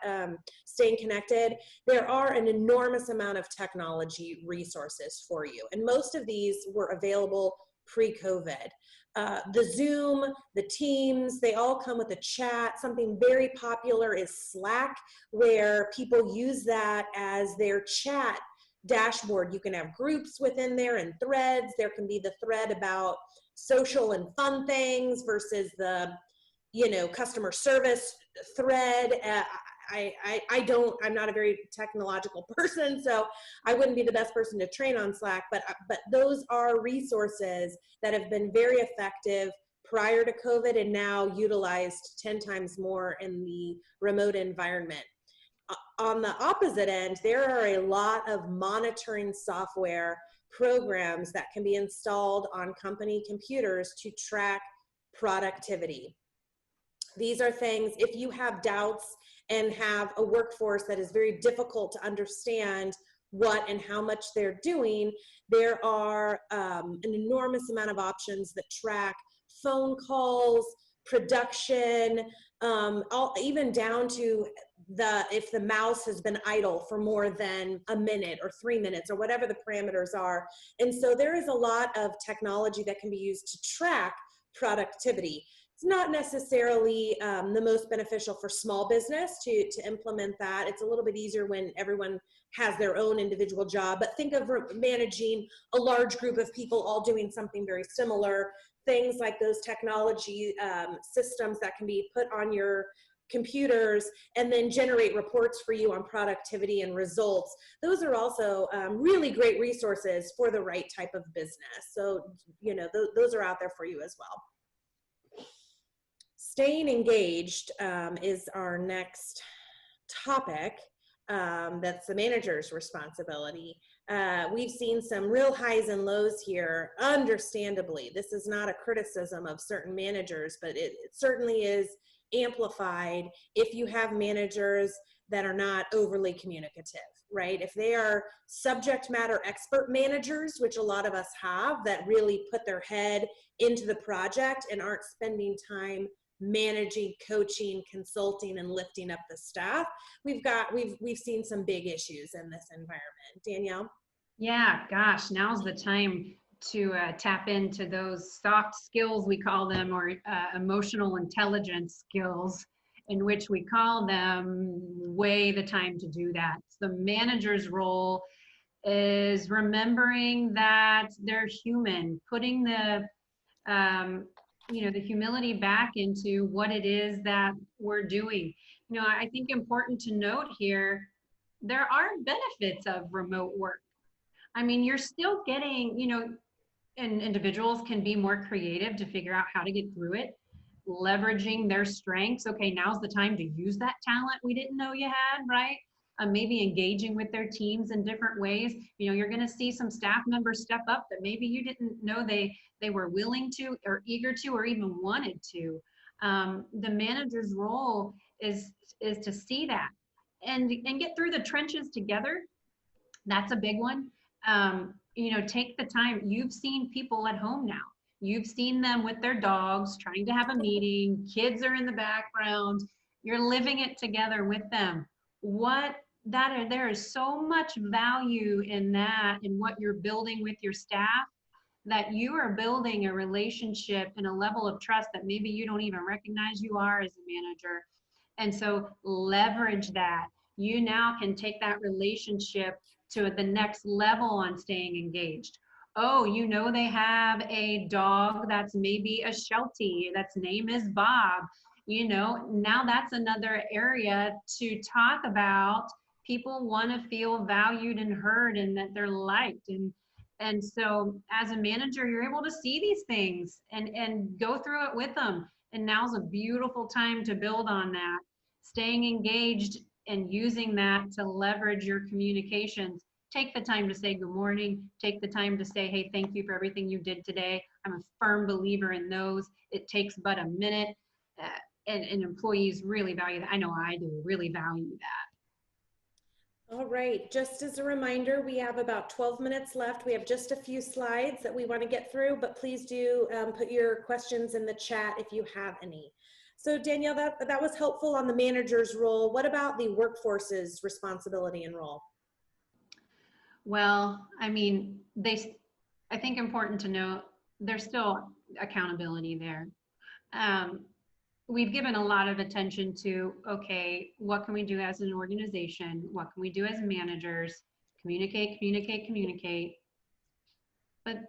staying connected. There are an enormous amount of technology resources for you, and most of these were available pre-COVID. The Zoom, the Teams, they all come with a chat. Something very popular is Slack, where people use that as their chat dashboard. You can have groups within there and threads. There can be the thread about social and fun things versus the, customer service thread. I'm not a very technological person, so I wouldn't be the best person to train on Slack, but those are resources that have been very effective prior to COVID and now utilized 10 times more in the remote environment. On the opposite end, there are a lot of monitoring software programs that can be installed on company computers to track productivity. These are things, if you have doubts and have a workforce that is very difficult to understand what and how much they're doing, there are an enormous amount of options that track phone calls, production, even down to if the mouse has been idle for more than a minute or 3 minutes or whatever the parameters are. And so there is a lot of technology that can be used to track productivity. It's not necessarily the most beneficial for small business to implement that. It's a little bit easier when everyone has their own individual job, but think of managing a large group of people all doing something very similar. Things like those technology systems that can be put on your computers and then generate reports for you on productivity and results. Those are also really great resources for the right type of business. So, those are out there for you as well. Staying engaged is our next topic. That's the manager's responsibility. We've seen some real highs and lows here, understandably. This is not a criticism of certain managers, but it certainly is amplified if you have managers that are not overly communicative, right? If they are subject matter expert managers, which a lot of us have, that really put their head into the project and aren't spending time managing, coaching, consulting, and lifting up the staff, we've seen some big issues in this environment. Danielle? Yeah, gosh, now's the time tap into those soft skills, we call them, or emotional intelligence skills, in which we call them, weigh the time to do that. The manager's role is remembering that they're human, putting the the humility back into what it is that we're doing. I think important to note here, there are benefits of remote work. I mean, you're still getting, and individuals can be more creative to figure out how to get through it, leveraging their strengths. Okay, now's the time to use that talent we didn't know you had, right? Maybe engaging with their teams in different ways. You're going to see some staff members step up that maybe you didn't know they were willing to, or eager to, or even wanted to. The manager's role is to see that and get through the trenches together. That's a big one. Take the time. You've seen people at home now. You've seen them with their dogs trying to have a meeting. Kids are in the background. You're living it together with them. There is so much value in that, in what you're building with your staff, that you are building a relationship and a level of trust that maybe you don't even recognize you are as a manager. And so leverage that. You now can take that relationship to the next level on staying engaged. Oh, they have a dog that's maybe a Sheltie, that's name is Bob. Now that's another area to talk about. People want to feel valued and heard, and that they're liked. And so as a manager, you're able to see these things and go through it with them. And now's a beautiful time to build on that, staying engaged and using that to leverage your communications. Take the time to say good morning. Take the time to say, hey, thank you for everything you did today. I'm a firm believer in those. It takes but a minute. And employees really value that. I know I do, really value that. All right, just as a reminder, we have about 12 minutes left. We have just a few slides that we want to get through, but please do put your questions in the chat if you have any. So Danielle, that was helpful on the manager's role. What about the workforce's responsibility and role? Well, I mean, I think important to note, there's still accountability there. We've given a lot of attention to, okay, what can we do as an organization? What can we do as managers? Communicate, communicate, communicate. But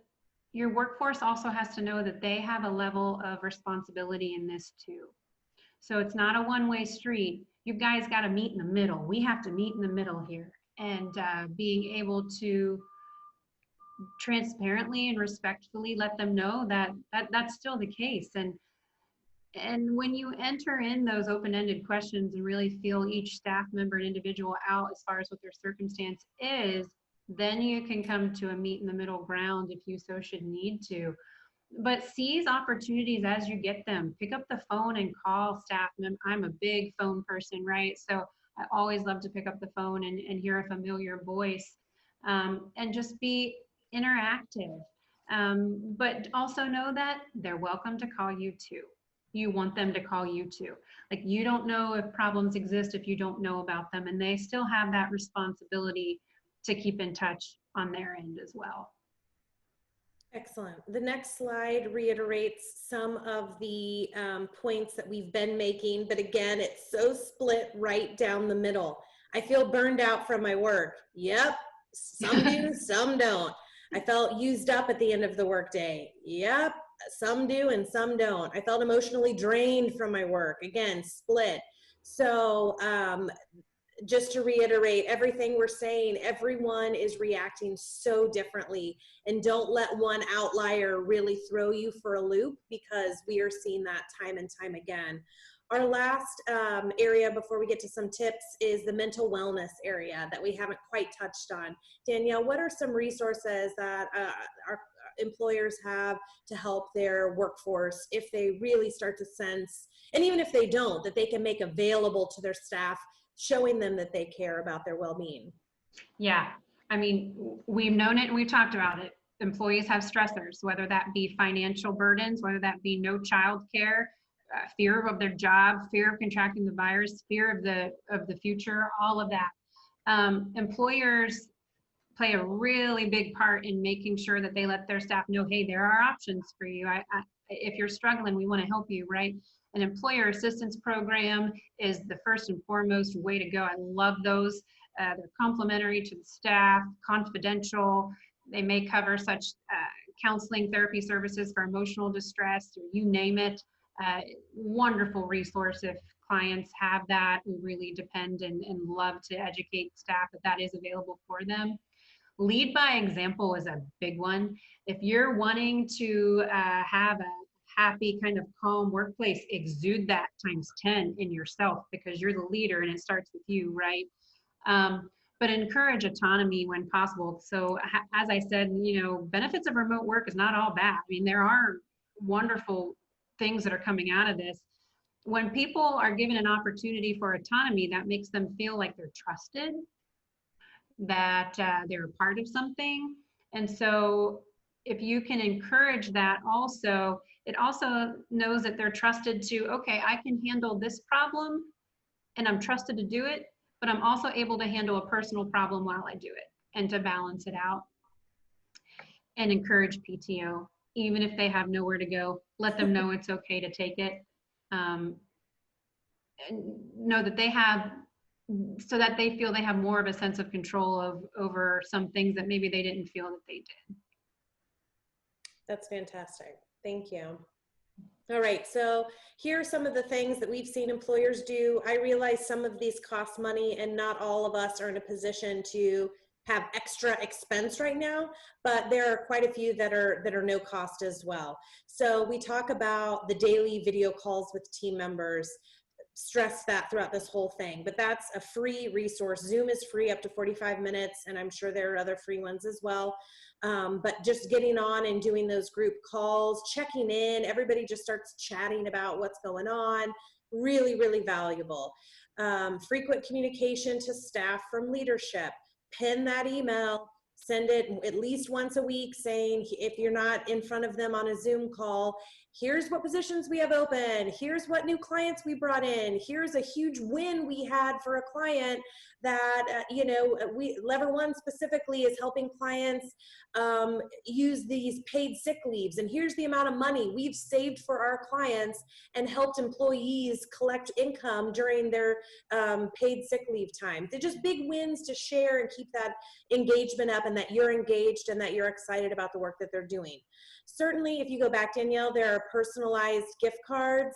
your workforce also has to know that they have a level of responsibility in this too. So it's not a one-way street. You guys got to meet in the middle. We have to meet in the middle here. And being able to transparently and respectfully let them know that that's still the case. And when you enter in those open-ended questions and really feel each staff member and individual out as far as what their circumstance is, then you can come to a meet in the middle ground if you so should need to. But seize opportunities as you get them. Pick up the phone and call staff members. I'm a big phone person, right? So I always love to pick up the phone and hear a familiar voice, and just be interactive. But also know that they're welcome to call you too. You want them to call you too. Like, you don't know if problems exist if you don't know about them, and they still have that responsibility to keep in touch on their end as well. Excellent. The next slide reiterates some of the points that we've been making, but again, it's so split right down the middle. I feel burned out from my work. Yep, some do, some don't. I felt used up at the end of the workday. Yep, some do and some don't. I felt emotionally drained from my work. Again, split. So just to reiterate everything we're saying, everyone is reacting so differently, and don't let one outlier really throw you for a loop, because we are seeing that time and time again. Our last area before we get to some tips is the mental wellness area that we haven't quite touched on. Danielle, what are some resources that our employers have to help their workforce if they really start to sense, and even if they don't, that they can make available to their staff, showing them that they care about their well-being? Yeah, I mean, we've known it and we've talked about it. Employees have stressors, whether that be financial burdens, whether that be no child care, fear of their job, fear of contracting the virus, fear of the future, all of that. Employers, play a really big part in making sure that they let their staff know, hey, there are options for you. If you're struggling, we want to help you, right? An employer assistance program is the first and foremost way to go. I love those. They're complimentary to the staff, confidential. They may cover such counseling, therapy services for emotional distress, or you name it. Wonderful resource if clients have that. We really depend and love to educate staff that is available for them. Lead by example is a big one. If you're wanting to have a happy, kind of calm workplace, exude that times 10 in yourself, because you're the leader and it starts with you, right? But encourage autonomy when possible. So as I said, benefits of remote work is not all bad. I mean, there are wonderful things that are coming out of this. When people are given an opportunity for autonomy, that makes them feel like they're trusted, that they're a part of something. And so if you can encourage that also, it also knows that they're trusted to, okay, I can handle this problem and I'm trusted to do it, but I'm also able to handle a personal problem while I do it, and to balance it out. And encourage PTO, even if they have nowhere to go, let them know it's okay to take it. And know that they have, so that they feel they have more of a sense of control over some things that maybe they didn't feel that they did. That's fantastic. Thank you. All right, so here are some of the things that we've seen employers do. I realize some of these cost money, and not all of us are in a position to have extra expense right now, but there are quite a few that are no cost as well. So we talk about the daily video calls with team members. Stress that throughout this whole thing, but that's a free resource. Zoom is free up to 45 minutes, and I'm sure there are other free ones as well. But just getting on and doing those group calls, checking in, everybody just starts chatting about what's going on. Really, really valuable. Frequent communication to staff from leadership. Pin that email, send it at least once a week, saying if you're not in front of them on a Zoom call, here's what positions we have open, here's what new clients we brought in, here's a huge win we had for a client that, Lever1 specifically is helping clients use these paid sick leaves, and here's the amount of money we've saved for our clients and helped employees collect income during their paid sick leave time. They're just big wins to share and keep that engagement up, and that you're engaged and that you're excited about the work that they're doing. Certainly, if you go back, Danielle, there are personalized gift cards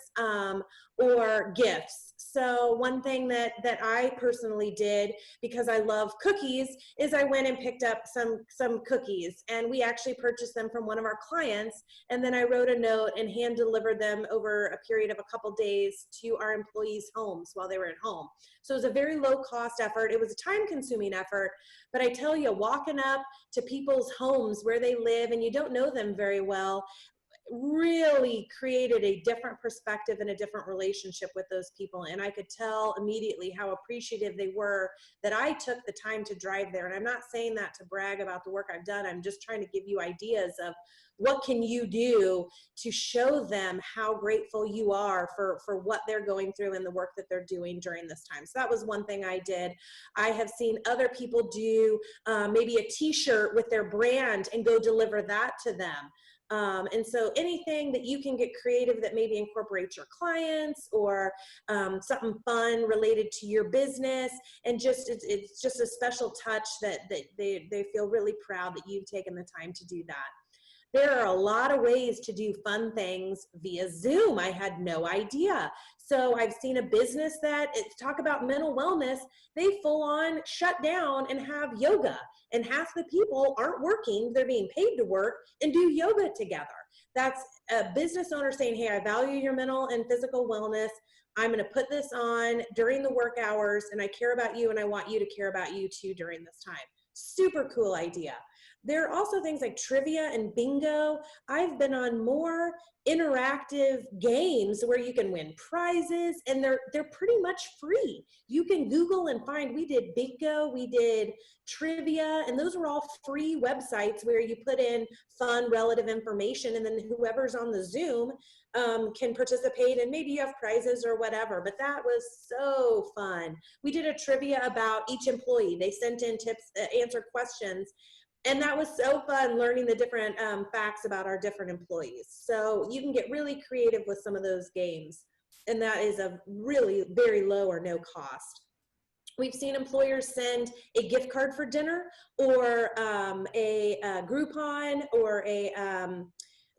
or gifts. So one thing that I personally did, because I love cookies, is I went and picked up some cookies, and we actually purchased them from one of our clients, and then I wrote a note and hand delivered them over a period of a couple days to our employees' homes while they were at home. So it was a very low cost effort. It was a time consuming effort, but I tell you, walking up to people's homes where they live and you don't know them very well, really created a different perspective and a different relationship with those people. And I could tell immediately how appreciative they were that I took the time to drive there. And I'm not saying that to brag about the work I've done. I'm just trying to give you ideas of what can you do to show them how grateful you are for what they're going through and the work that they're doing during this time. So that was one thing I did. I have seen other people do maybe a t-shirt with their brand and go deliver that to them. And so anything that you can get creative that maybe incorporates your clients or something fun related to your business, and just it's just a special touch that they feel really proud that you've taken the time to do that. There are a lot of ways to do fun things via Zoom. I had no idea. So I've seen a business that, talk about mental wellness, they full on shut down and have yoga. And half the people aren't working, they're being paid to work and do yoga together. That's a business owner saying, hey, I value your mental and physical wellness. I'm gonna put this on during the work hours, and I care about you, and I want you to care about you too during this time. Super cool idea. There are also things like trivia and bingo. I've been on more interactive games where you can win prizes, and they're pretty much free. You can Google and find, we did bingo, we did trivia, and those were all free websites where you put in fun relative information, and then whoever's on the Zoom can participate, and maybe you have prizes or whatever. But that was so fun. We did a trivia about each employee. They sent in tips, answered questions, and that was so fun learning the different facts about our different employees. So you can get really creative with some of those games, and that is a really very low or no cost. We've seen employers send a gift card for dinner, or a Groupon, or a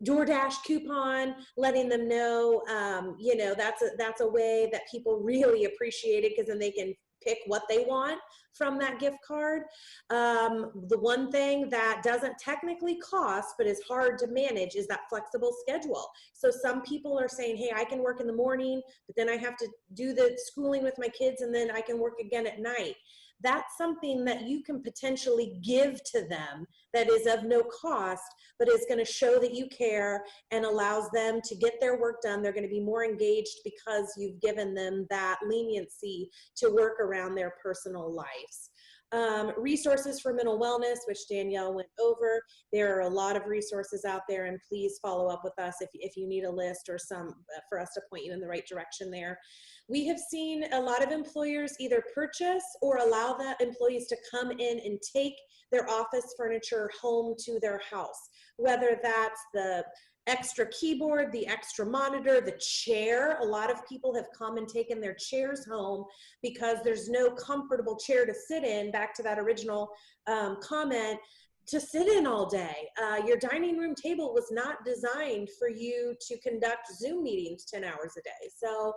DoorDash coupon, letting them know, that's a way that people really appreciate it, because then they can pick what they want from that gift card. The one thing that doesn't technically cost but is hard to manage is that flexible schedule. So some people are saying, hey, I can work in the morning, but then I have to do the schooling with my kids, and then I can work again at night. That's something that you can potentially give to them that is of no cost, but is going to show that you care and allows them to get their work done. They're going to be more engaged because you've given them that leniency to work around their personal lives. Resources for mental wellness, which Danielle went over. There are a lot of resources out there, and please follow up with us if you need a list or some for us to point you in the right direction there. We have seen a lot of employers either purchase or allow the employees to come in and take their office furniture home to their house, whether that's the extra keyboard, the extra monitor, the chair. A lot of people have come and taken their chairs home because there's no comfortable chair to sit in, back to that original comment, to sit in all day. Your dining room table was not designed for you to conduct Zoom meetings 10 hours a day. So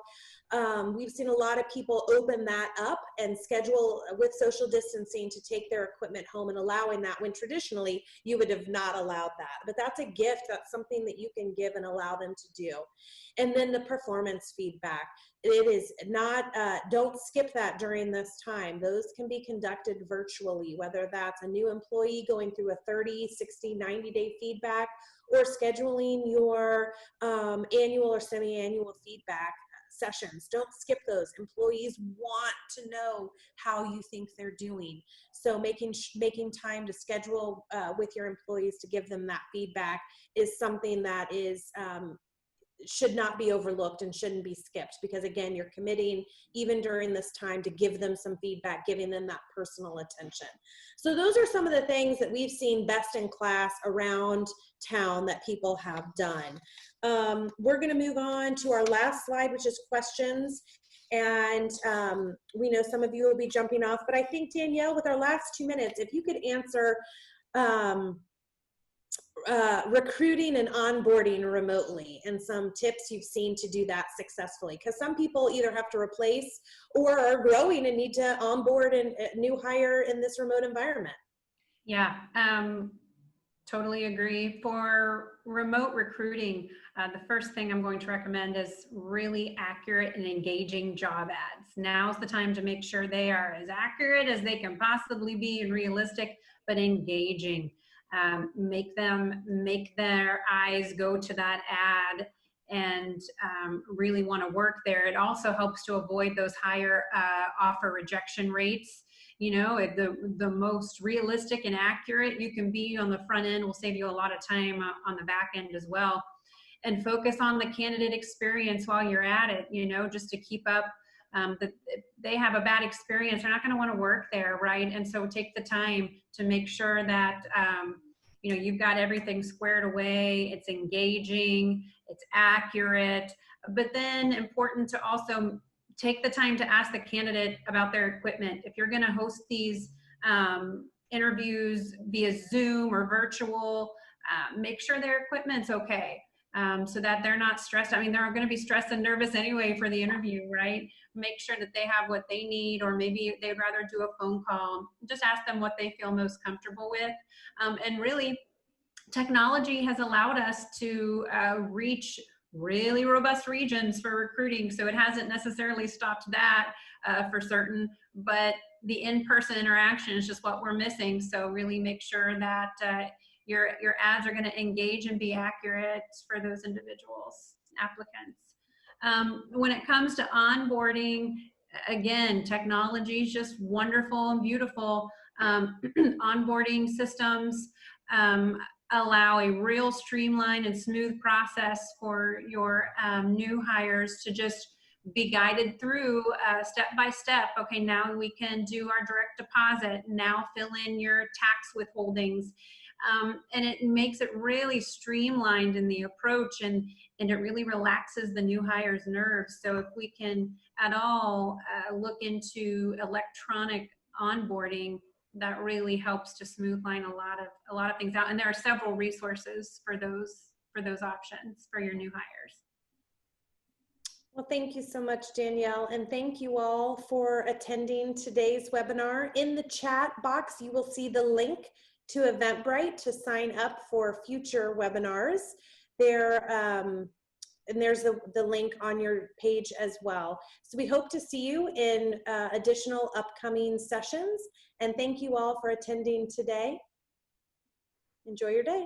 we've seen a lot of people open that up and schedule with social distancing to take their equipment home, and allowing that when traditionally you would have not allowed that. But that's a gift. That's something that you can give and allow them to do. And then the performance feedback. It is not, don't skip that during this time. Those can be conducted virtually, whether that's a new employee going through a 30, 60, 90-day feedback, or scheduling your annual or semi-annual feedback sessions. Don't skip those. Employees want to know how you think they're doing. So making time to schedule with your employees to give them that feedback is something that is should not be overlooked and shouldn't be skipped, because again, you're committing even during this time to give them some feedback, giving them that personal attention. So those are some of the things that we've seen best in class around town that people have done. We're going to move on to our last slide, which is questions. And we know some of you will be jumping off, but I think, Danielle, with our last 2 minutes, if you could answer recruiting and onboarding remotely, and some tips you've seen to do that successfully, because some people either have to replace or are growing and need to onboard a new hire in this remote environment. Yeah, totally agree. For remote recruiting, the first thing I'm going to recommend is really accurate and engaging job ads. Now's the time to make sure they are as accurate as they can possibly be and realistic, but engaging. Make their eyes go to that ad and really want to work there. It also helps to avoid those higher offer rejection rates. You know, the most realistic and accurate you can be on the front end will save you a lot of time on the back end as well. And focus on the candidate experience while you're at it, you know, just to keep up. That they have a bad experience, they're not going to want to work there, right? And so take the time to make sure that you know, you've got everything squared away, it's engaging, it's accurate, but then important to also take the time to ask the candidate about their equipment. If you're going to host these interviews via Zoom or virtual, make sure their equipment's okay. So that they're not stressed. I mean, they're going to be stressed and nervous anyway for the interview, right? Make sure that they have what they need, or maybe they'd rather do a phone call. Just ask them what they feel most comfortable with. And really, technology has allowed us to reach really robust regions for recruiting. So it hasn't necessarily stopped that for certain, but the in-person interaction is just what we're missing. So really make sure that your ads are going to engage and be accurate for those individuals, applicants. When it comes to onboarding, again, technology is just wonderful and beautiful. Onboarding systems allow a real streamlined and smooth process for your new hires to just be guided through step by step. Okay, now we can do our direct deposit. Now fill in your tax withholdings. And it makes it really streamlined in the approach, and it really relaxes the new hires' nerves. So if we can at all look into electronic onboarding, that really helps to smoothline a lot of things out. And there are several resources for those options for your new hires. Well, thank you so much, Danielle, and thank you all for attending today's webinar. In the chat box, you will see the link to Eventbrite to sign up for future webinars. And there's the link on your page as well. So we hope to see you in additional upcoming sessions. And thank you all for attending today. Enjoy your day.